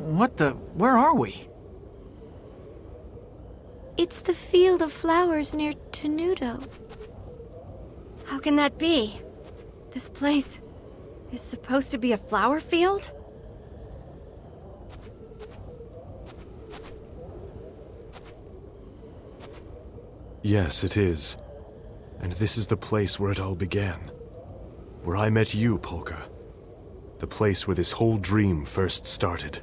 Where are we? It's the field of flowers near Tenuto. How can that be? This place is supposed to be a flower field? Yes, it is. And this is the place where it all began. Where I met you, Polka. The place where this whole dream first started.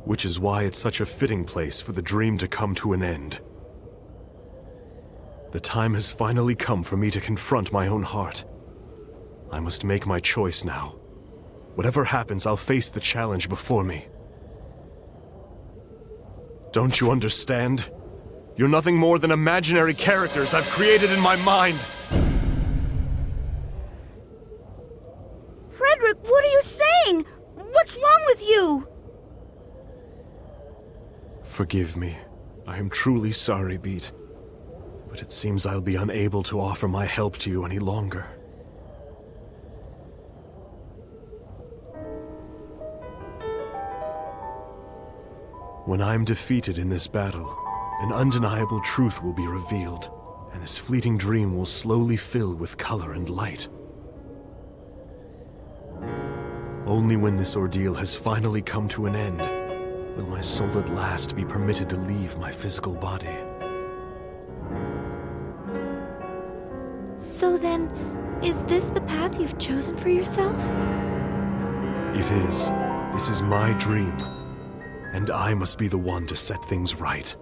Which is why it's such a fitting place for the dream to come to an end. The time has finally come for me to confront my own heart. I must make my choice now. Whatever happens, I'll face the challenge before me. Don't you understand? You're nothing more than imaginary characters I've created in my mind. Frederick, what are you saying? What's wrong with you? Forgive me. I am truly sorry, Beat. But it seems I'll be unable to offer my help to you any longer. When I'm defeated in this battle, an undeniable truth will be revealed, and this fleeting dream will slowly fill with color and light. Only when this ordeal has finally come to an end, will my soul at last be permitted to leave my physical body. So then, is this the path you've chosen for yourself? It is. This is my dream, and I must be the one to set things right.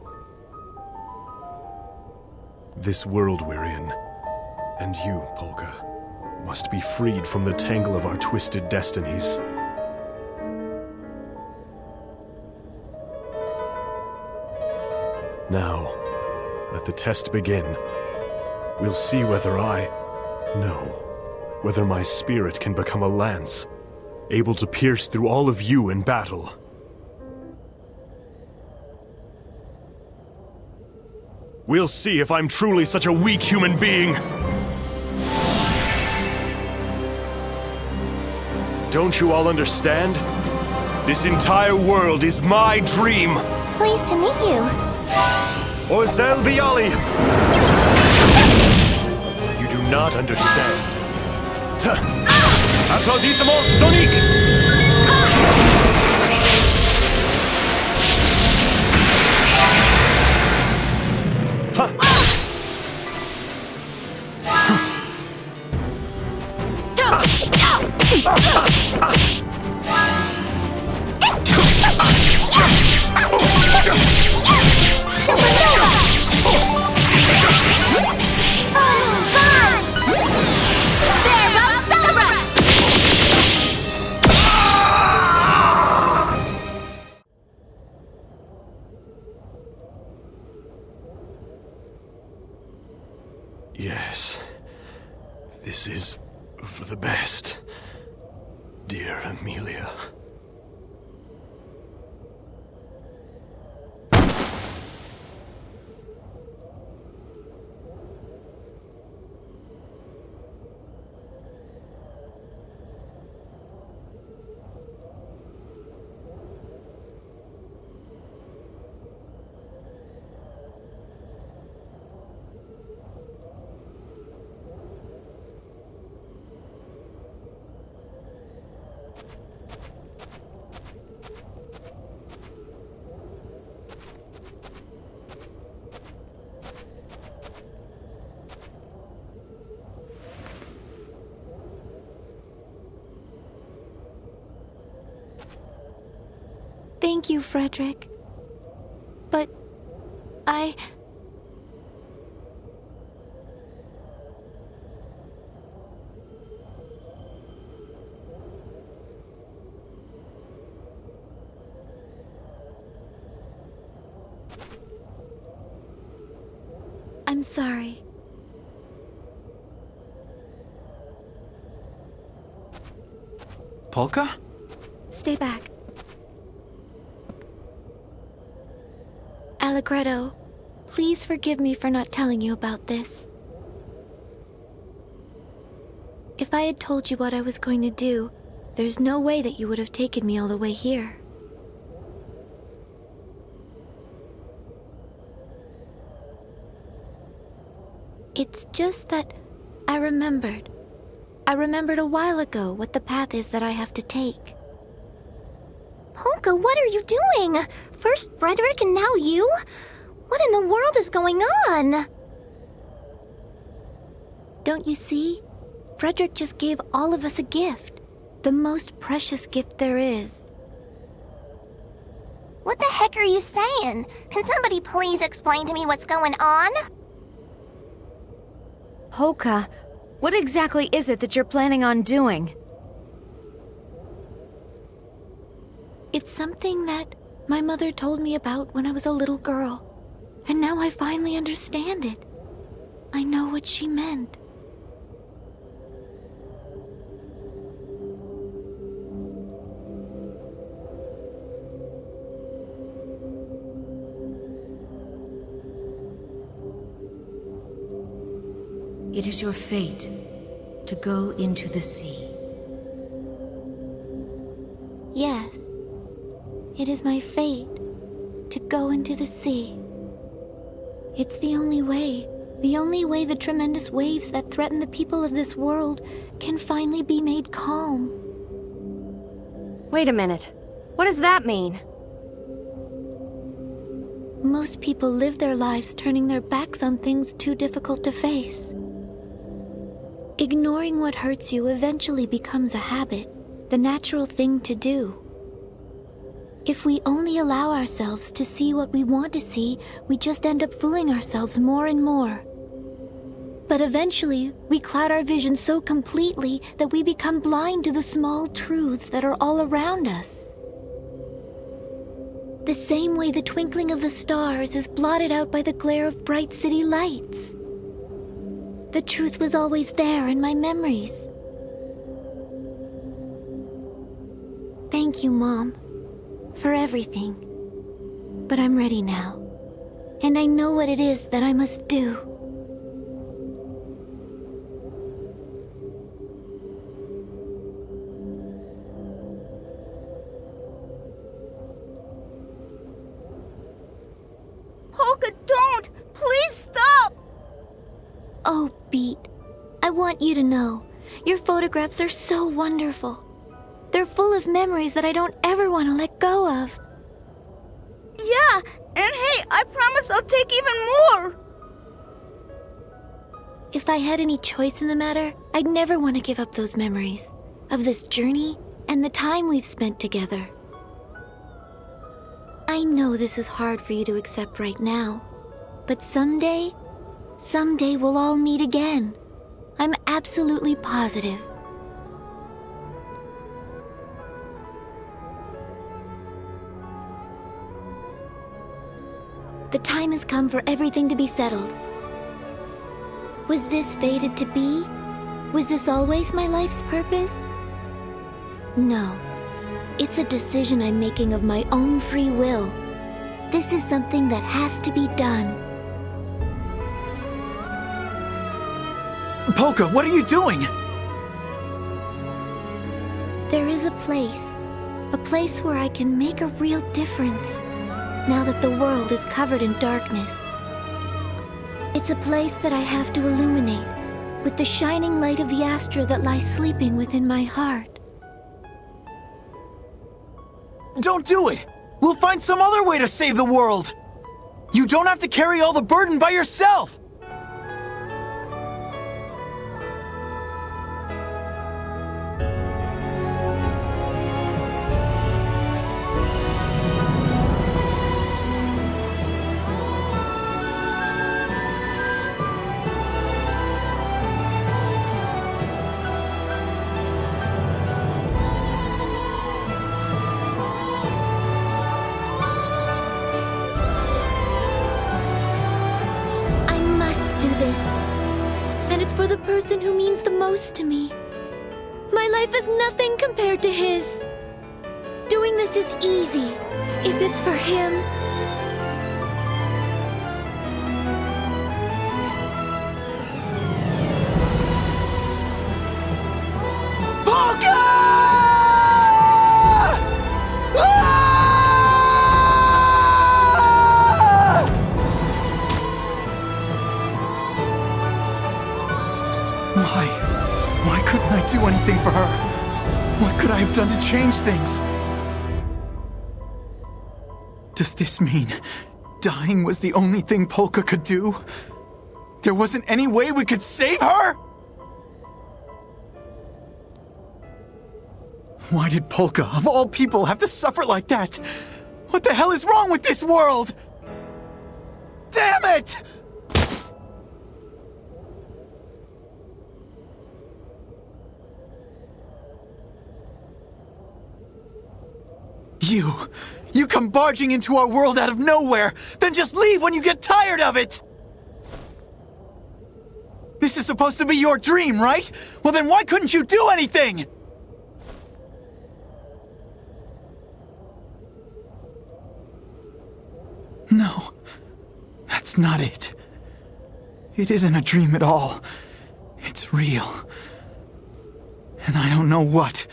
This world we're in, and you, Polka, must be freed from the tangle of our twisted destinies. Now, let the test begin. We'll see whether whether my spirit can become a lance, able to pierce through all of you in battle. We'll see if I'm truly such a weak human being. Don't you all understand? This entire world is my dream! Pleased to meet you. Orzel Bialy! You do not understand. Applaudissement Sonic! Yes, this is for the best, dear Amelia. Thank you, Frederick. But I'm sorry. Polka? Stay back. Allegretto, please forgive me for not telling you about this. If I had told you what I was going to do, there's no way that you would have taken me all the way here. It's just that I remembered. I remembered a while ago what the path is that I have to take. Polka, what are you doing? First Frederick and now you? What in the world is going on? Don't you see? Frederick just gave all of us a gift. The most precious gift there is. What the heck are you saying? Can somebody please explain to me what's going on? Polka, what exactly is it that you're planning on doing? It's something that my mother told me about when I was a little girl. And now I finally understand it. I know what she meant. It is your fate to go into the sea. Yes, it is my fate to go into the sea. It's the only way the tremendous waves that threaten the people of this world can finally be made calm. Wait a minute. What does that mean? Most people live their lives turning their backs on things too difficult to face. Ignoring what hurts you eventually becomes a habit, the natural thing to do. If we only allow ourselves to see what we want to see, we just end up fooling ourselves more and more. But eventually, we cloud our vision so completely that we become blind to the small truths that are all around us. The same way the twinkling of the stars is blotted out by the glare of bright city lights. The truth was always there in my memories. Thank you, Mom, for everything. But I'm ready now, and I know what it is that I must do. Polka, don't! Please stop! Oh, Beat, I want you to know, your photographs are so wonderful. They're full of memories that I don't ever want to let go of. Yeah, and hey, I promise I'll take even more! If I had any choice in the matter, I'd never want to give up those memories of this journey and the time we've spent together. I know this is hard for you to accept right now, but someday we'll all meet again. I'm absolutely positive. The time has come for everything to be settled. Was this fated to be? Was this always my life's purpose? No. It's a decision I'm making of my own free will. This is something that has to be done. Polka, what are you doing? There is a place where I can make a real difference, now that the world is covered in darkness. It's a place that I have to illuminate with the shining light of the Astra that lies sleeping within my heart. Don't do it! We'll find some other way to save the world! You don't have to carry all the burden by yourself! And it's for the person who means the most to me. My life is nothing compared to his. Doing this is easy, if it's for him. Polka! do anything for her. What could I have done to change things? Does this mean dying was the only thing Polka could do? There wasn't any way we could save her? Why did Polka, of all people, have to suffer like that? What the hell is wrong with this world? Damn it! You come barging into our world out of nowhere, then just leave when you get tired of it! This is supposed to be your dream, right? Well then why couldn't you do anything? No, that's not it. It isn't a dream at all. It's real. And I don't know what,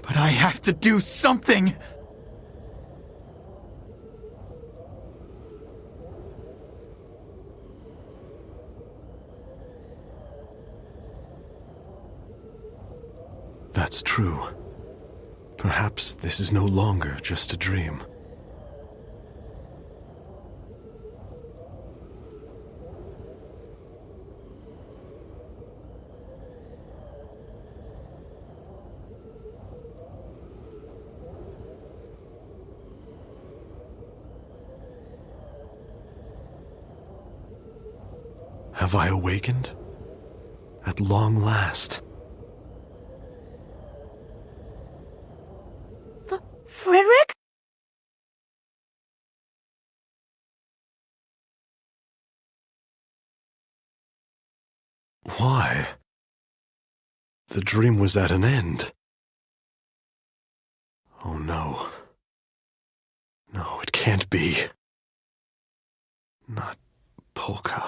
but I have to do something! That's true. Perhaps this is no longer just a dream. Have I awakened? At long last. Frederick? Why? The dream was at an end. Oh no. No, it can't be. Not Polka.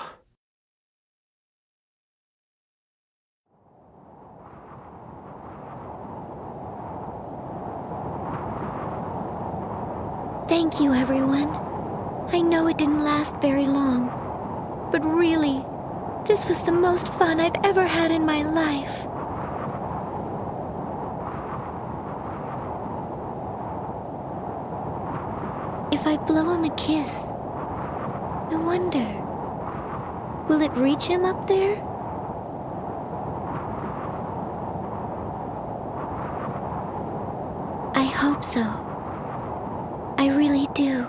Thank you, everyone. I know it didn't last very long, but really, this was the most fun I've ever had in my life. If I blow him a kiss, I wonder, will it reach him up there? I hope so. I really do.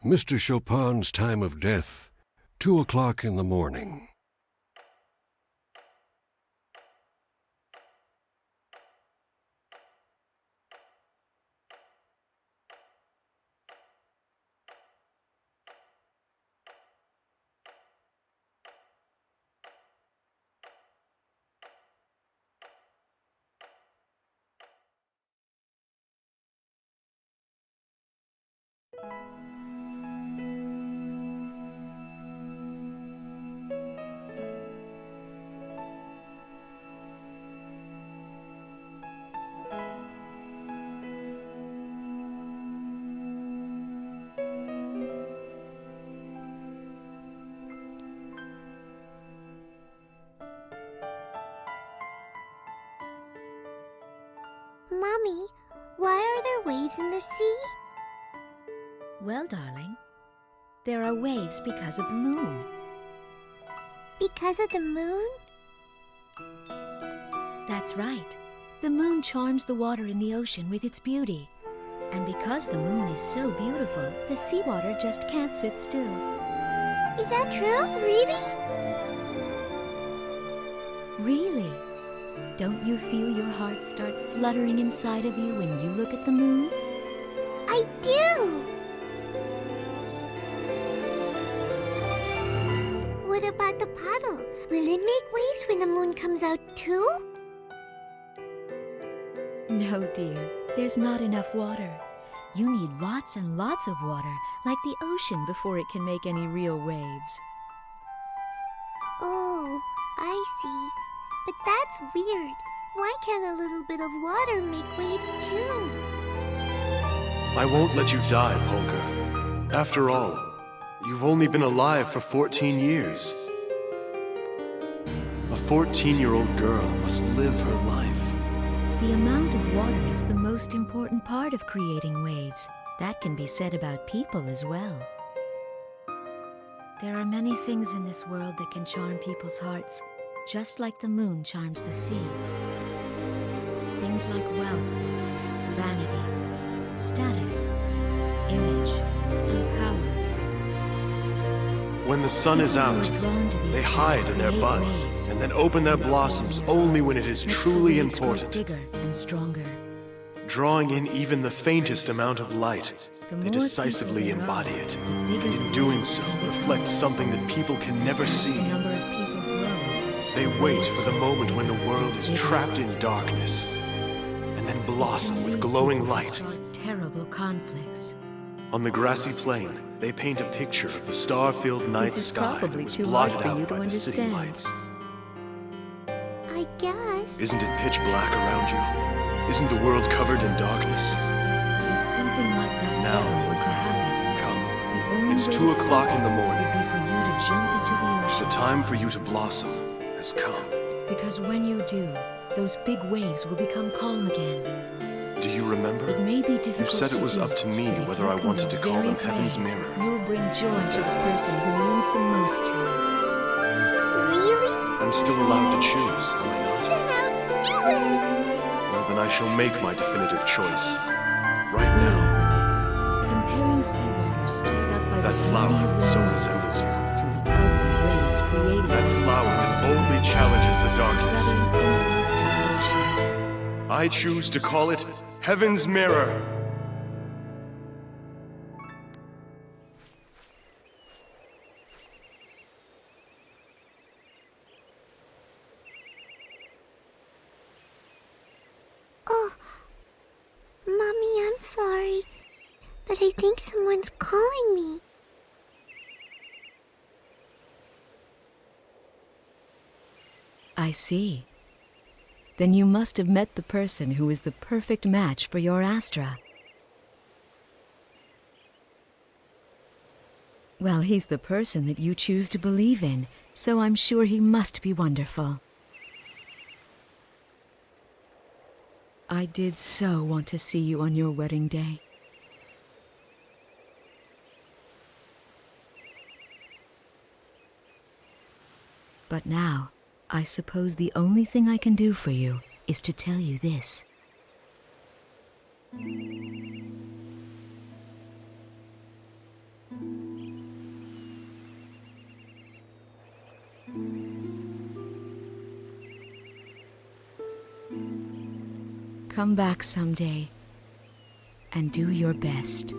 Mr. Chopin's time of death, 2 o'clock in the morning. Mommy, why are there waves in the sea? Well, darling, there are waves because of the moon. Because of the moon? That's right. The moon charms the water in the ocean with its beauty. And because the moon is so beautiful, the seawater just can't sit still. Is that true? Really? Really? Don't you feel your heart start fluttering inside of you when you look at the moon? I do! What about the puddle? Will it make waves when the moon comes out too? No, dear. There's not enough water. You need lots and lots of water, like the ocean, before it can make any real waves. Oh, I see. But that's weird. Why can't a little bit of water make waves too? I won't let you die, Polka. After all, you've only been alive for 14 years. A 14-year-old girl must live her life. The amount of water is the most important part of creating waves. That can be said about people as well. There are many things in this world that can charm people's hearts, just like the moon charms the sea. Things like wealth, vanity, status, image, and power. When the sun is out, they hide in their buds and then open their blossoms only when it is truly important. Bigger and stronger. Drawing in even the faintest amount of light, they decisively embody it, and in doing so reflect something that people can never see. The number of people grows. They wait for the moment when the world is trapped in darkness, and then blossom with glowing light. Terrible conflicts. On the grassy plain, they paint a picture of the star-filled night sky that was blotted out by the city lights. I guess. Isn't it pitch black around you? Isn't the world covered in darkness? If something like that Now, ever were to happen, come. It's 2 o'clock in the morning. would be for you to jump into the ocean. The time for you to blossom has come. Because when you do, those big waves will become calm again. Do you remember? It may be difficult. You said it was to up to me but if whether you I can wanted be to call very them Heaven's brave, Mirror. You'll bring joy to the person who means the most to you. Really? I'm still allowed to choose, am I not? Then I'll do it! Well, then I shall make my definitive choice. Right now. Comparing seawater stirred up by That the flower beauty of that the so moon resembles you. to the ugly waves created That by the flower force that of boldly gravity, challenges the darkness. spreading insult to the ocean. I choose to call it Heaven's Mirror. Oh, Mommy, I'm sorry, but I think someone's calling me. I see. Then you must have met the person who is the perfect match for your Astra. Well, he's the person that you choose to believe in, so I'm sure he must be wonderful. I did so want to see you on your wedding day. But now, I suppose the only thing I can do for you is to tell you this. Come back someday and do your best.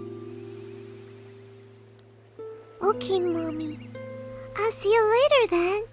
Okay, Mommy. I'll see you later then.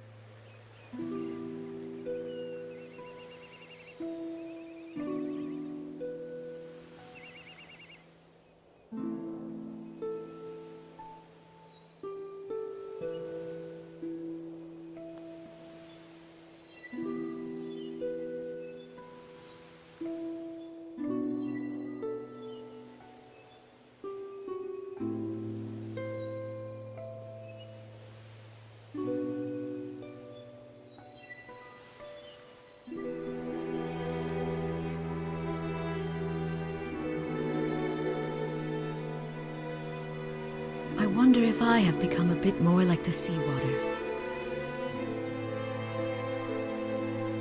I wonder if I have become a bit more like the seawater.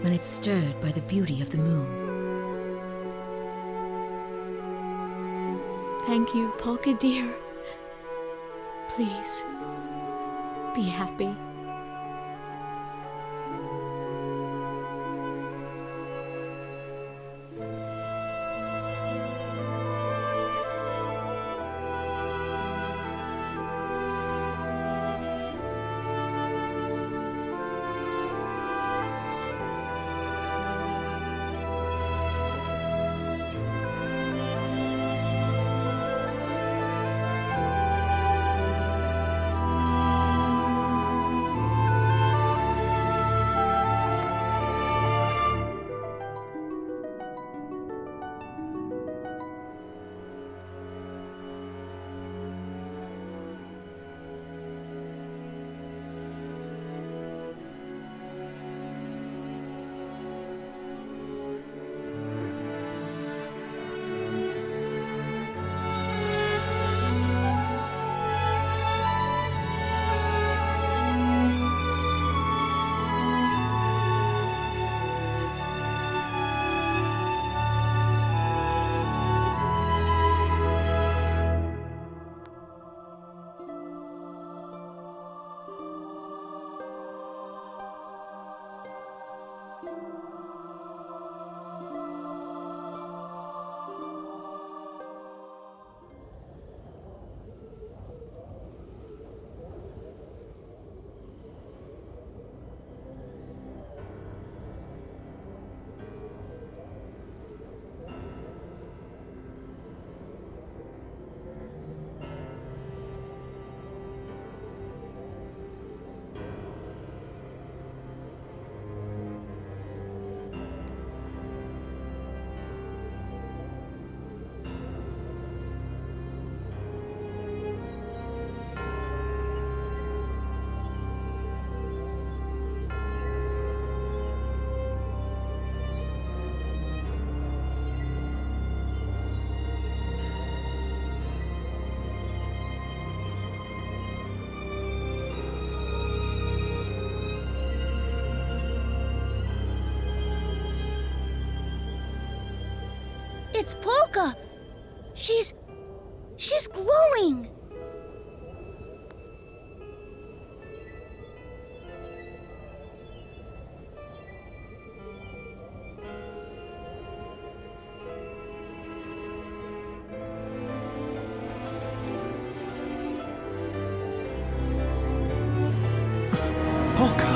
When it's stirred by the beauty of the moon. Thank you, Polka dear. Please, be happy. It's Polka! She's glowing! Polka!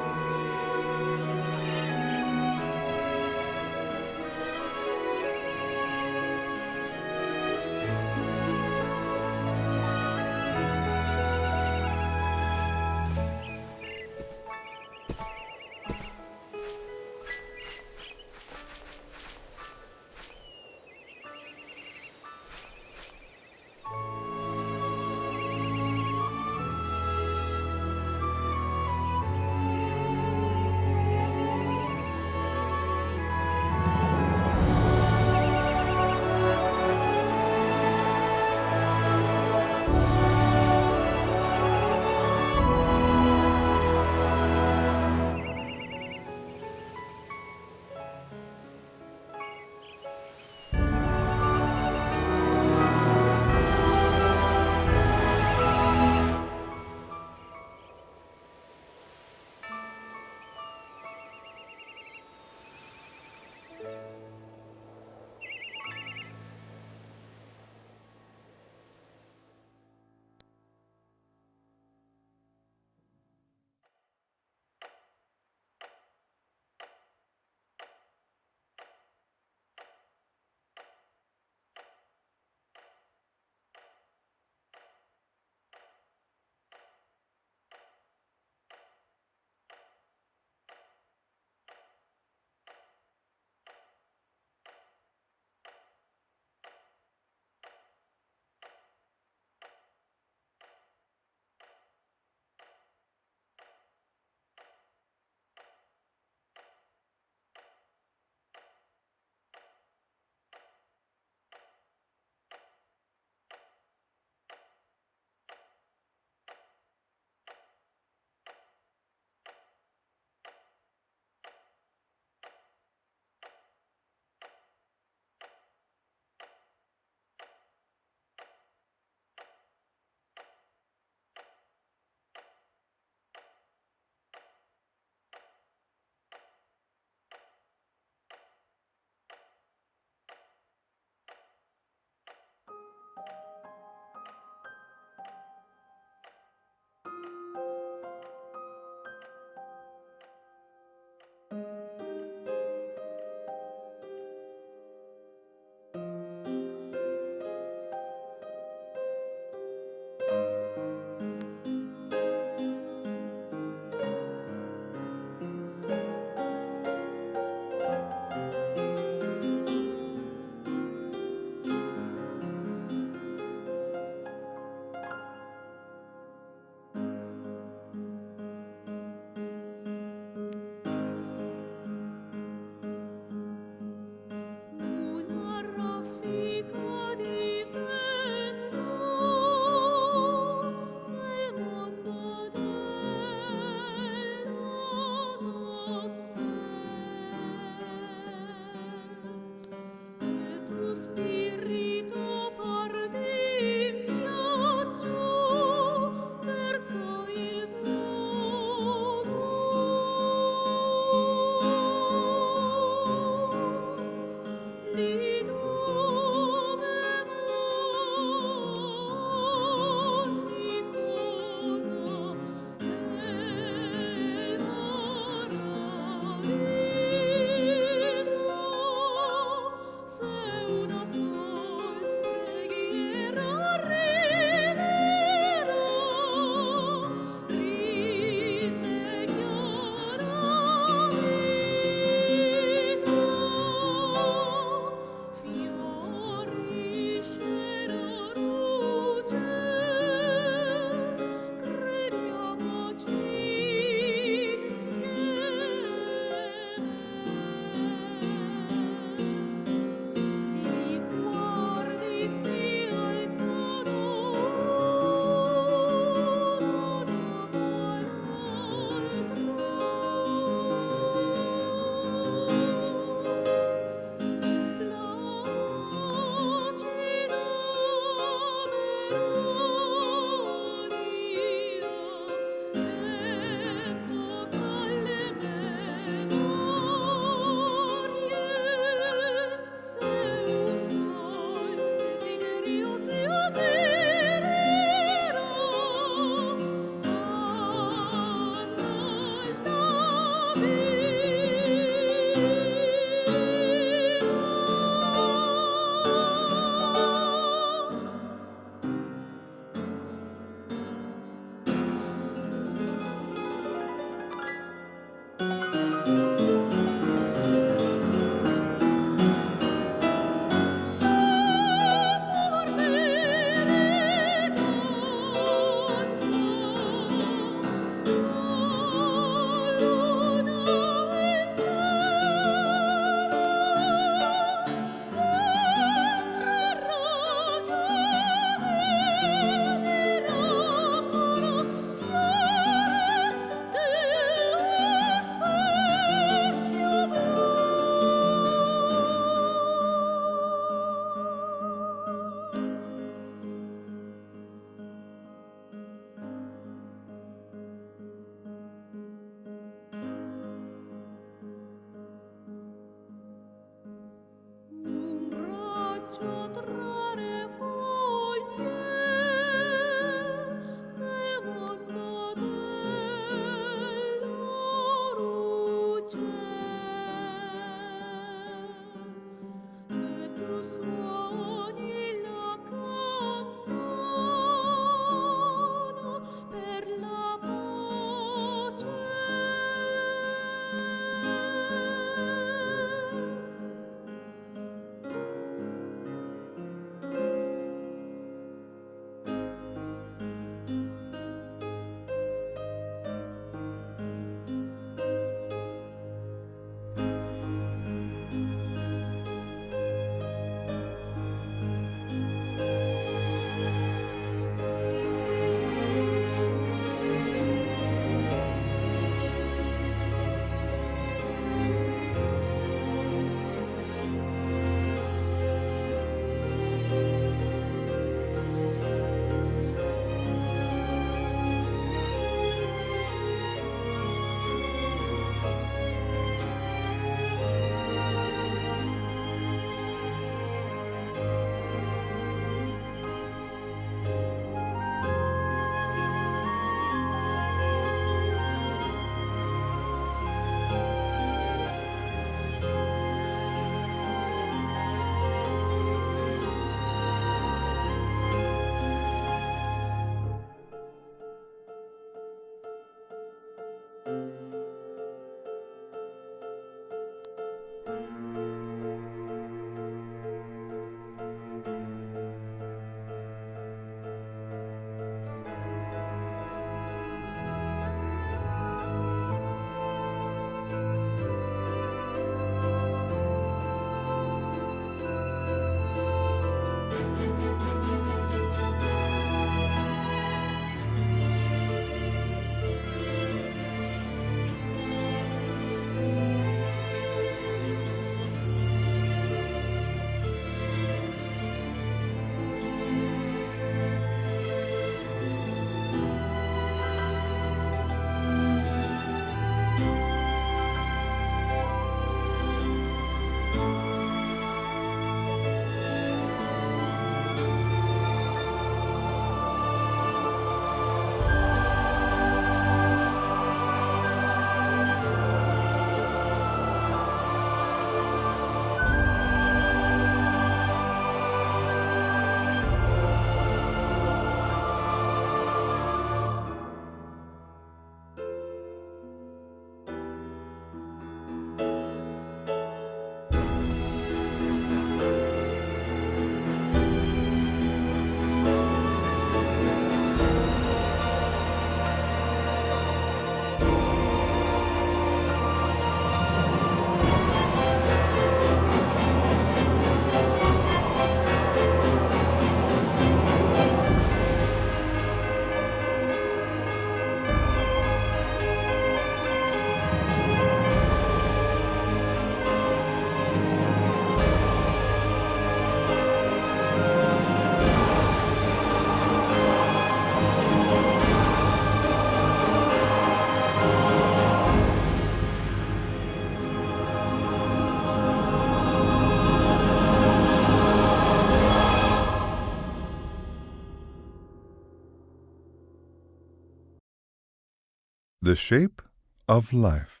The Shape of Life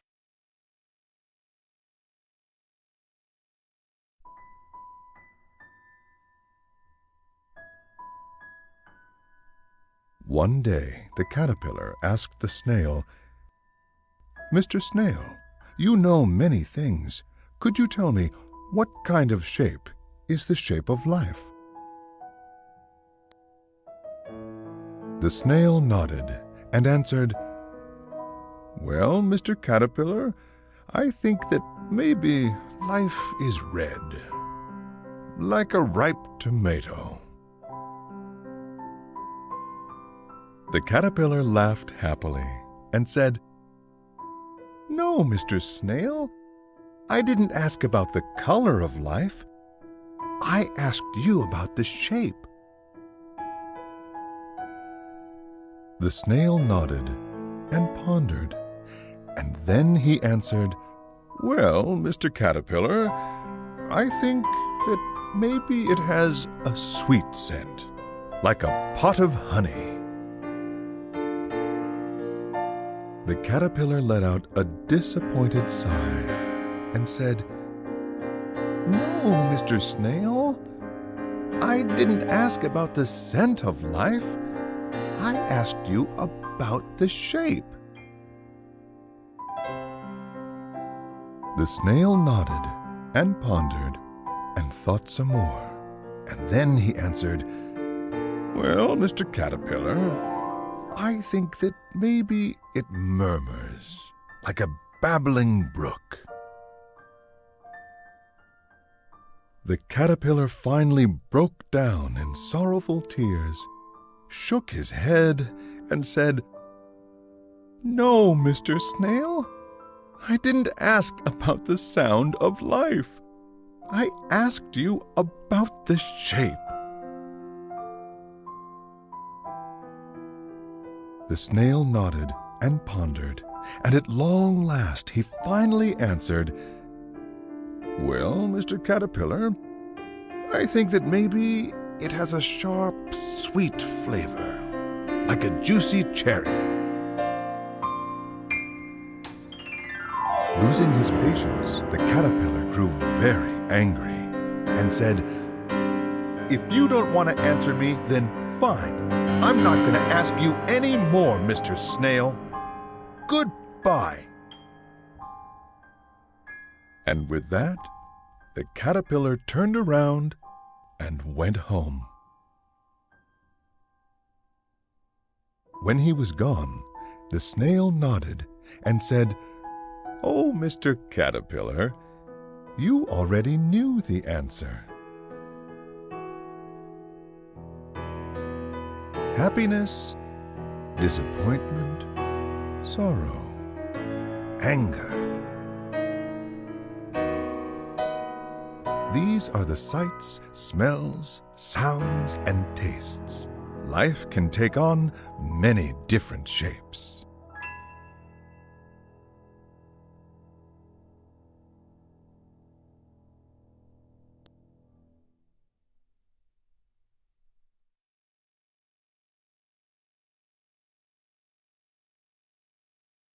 One day, the caterpillar asked the snail, "Mr. Snail, you know many things. Could you tell me what kind of shape is the shape of life?" The snail nodded and answered, "Well, Mr. Caterpillar, I think that maybe life is red, like a ripe tomato." The caterpillar laughed happily and said, "No, Mr. Snail, I didn't ask about the color of life. I asked you about the shape." The snail nodded and pondered, and then he answered, "Well, Mr. Caterpillar, I think that maybe it has a sweet scent, like a pot of honey." The caterpillar let out a disappointed sigh and said, "No, Mr. Snail, I didn't ask about the scent of life. I asked you about the shape." The snail nodded and pondered and thought some more, and then he answered, "Well, Mr. Caterpillar, I think that maybe it murmurs like a babbling brook." The caterpillar finally broke down in sorrowful tears, shook his head, and said, "No, Mr. Snail, I didn't ask about the sound of life. I asked you about the shape." The snail nodded and pondered, and at long last he finally answered, "Well, Mr. Caterpillar, I think that maybe it has a sharp, sweet flavor, like a juicy cherry." Losing his patience, the caterpillar grew very angry and said, "If you don't want to answer me, then fine. I'm not going to ask you any more, Mr. Snail. Goodbye." And with that, the caterpillar turned around and went home. When he was gone, the snail nodded and said, "Oh, Mr. Caterpillar, you already knew the answer." Happiness, disappointment, sorrow, anger. These are the sights, smells, sounds, and tastes. Life can take on many different shapes.